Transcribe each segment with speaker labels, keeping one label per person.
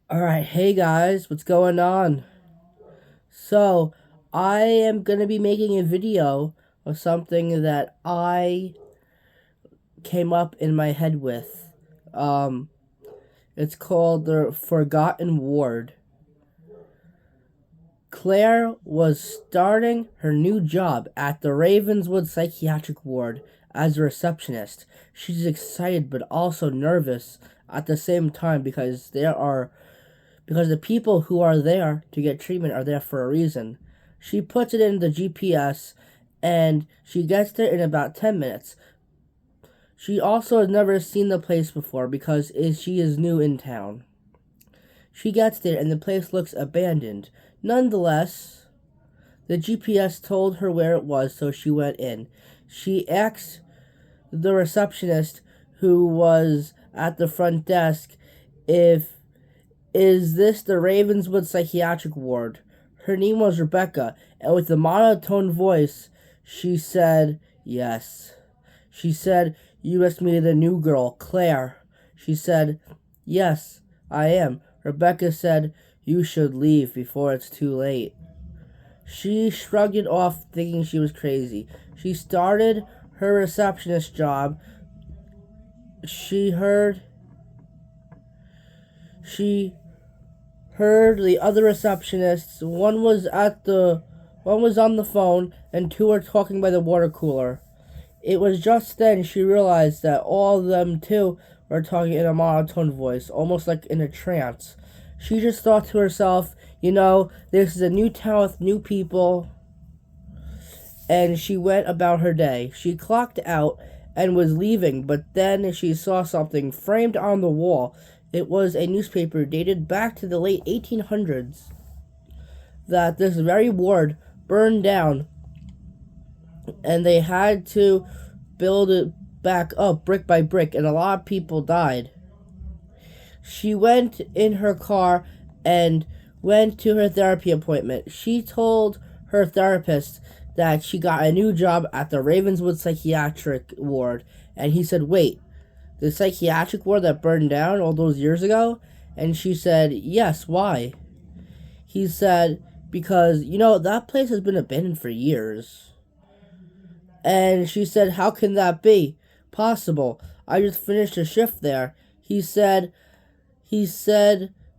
Speaker 1: Alright, hey guys, what's going on? So, I am gonna be making a video of something that I came up in my head with. Um, it's called the Forgotten Ward. Claire was starting her new job at the Ravenswood Psychiatric Ward as a receptionist. She's excited but also nervous at the same time because the people who are there to get treatment are there for a reason. She puts it in the GPS and she gets there in about 10 minutes. She also has never seen the place before because she is new in town. She gets there and the place looks abandoned. Nonetheless, the GPS told her where it was, so she went in. She asked the receptionist who was at the front desk if is this the Ravenswood Psychiatric Ward? Her name was Rebecca, and with a monotone voice, she said, yes. She said, you must be the new girl, Claire. She said, yes, I am. Rebecca said, you should leave before it's too late. She shrugged it off, thinking she was crazy. She started her receptionist job. She heard the other receptionists. One was on the phone, and two were talking by the water cooler. It was just then she realized that all of them too were talking in a monotone voice, almost like in a trance. She just thought to herself, this is a new town with new people, and she went about her day. She clocked out and was leaving, but then she saw something framed on the wall. It was a newspaper dated back to the late 1800s that this very ward burned down, and they had to build it back up brick by brick, and a lot of people died. She went in her car and went to her therapy appointment. She told her therapist that she got a new job at the Ravenswood Psychiatric Ward, and he said, wait, the psychiatric ward that burned down all those years ago? And she said, yes, why? He said, because, that place has been abandoned for years. And she said, how can that be possible? I just finished a shift there. He said,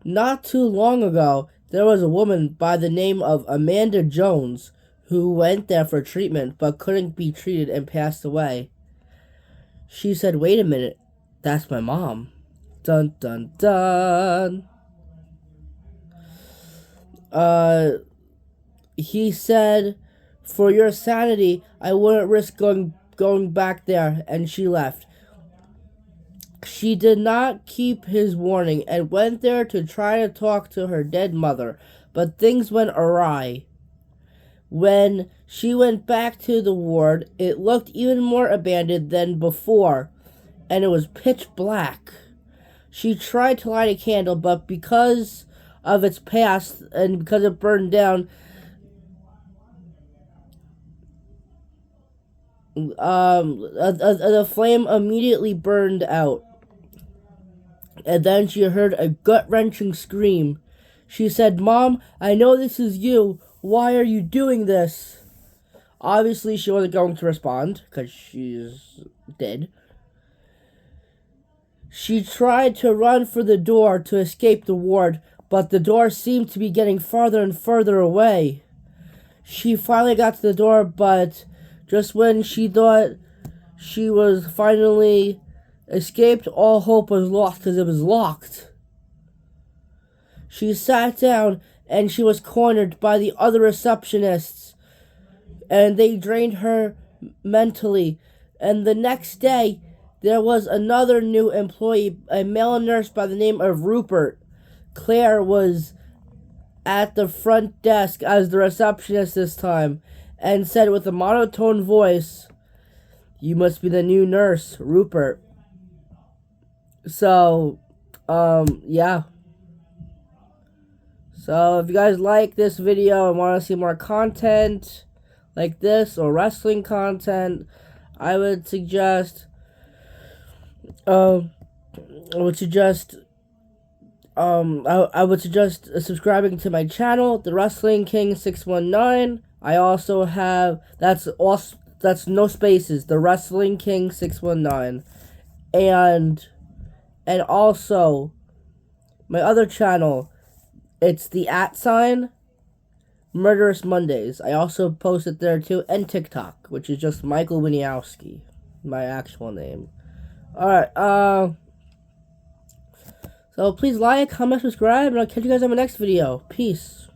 Speaker 1: not too long ago, there was a woman by the name of Amanda Jones who went there for treatment but couldn't be treated and passed away. She said, wait a minute, that's my mom. Dun dun dun. He said, for your sanity, I wouldn't risk going back there, and she left. She did not keep his warning and went there to try to talk to her dead mother, but things went awry. When she went back to the ward, it looked even more abandoned than before, and it was pitch black. She tried to light a candle, but because of its past and because it burned down, the flame immediately burned out. And then she heard a gut-wrenching scream. She said, Mom, I know this is you. Why are you doing this? Obviously, she wasn't going to respond because she's dead. She tried to run for the door to escape the ward, but the door seemed to be getting farther and further away. She finally got to the door, but just when she thought she was finally escaped, all hope was lost because it was locked. She sat down and she was cornered by the other receptionists, and they drained her mentally. And the next day, there was another new employee, a male nurse by the name of Rupert. Claire was at the front desk as the receptionist this time and said with a monotone voice, you must be the new nurse, Rupert. So, yeah. So, if you guys like this video and want to see more content like this or wrestling content, I would suggest I would suggest subscribing to my channel, The Wrestling King 619. I also have that's no spaces, The Wrestling King 619, and also my other channel, it's the @ Murderous Mondays. I also post it there too, and TikTok, which is just Michael Winiowski, my actual name. Alright, so please like, comment, subscribe, and I'll catch you guys on my next video. Peace.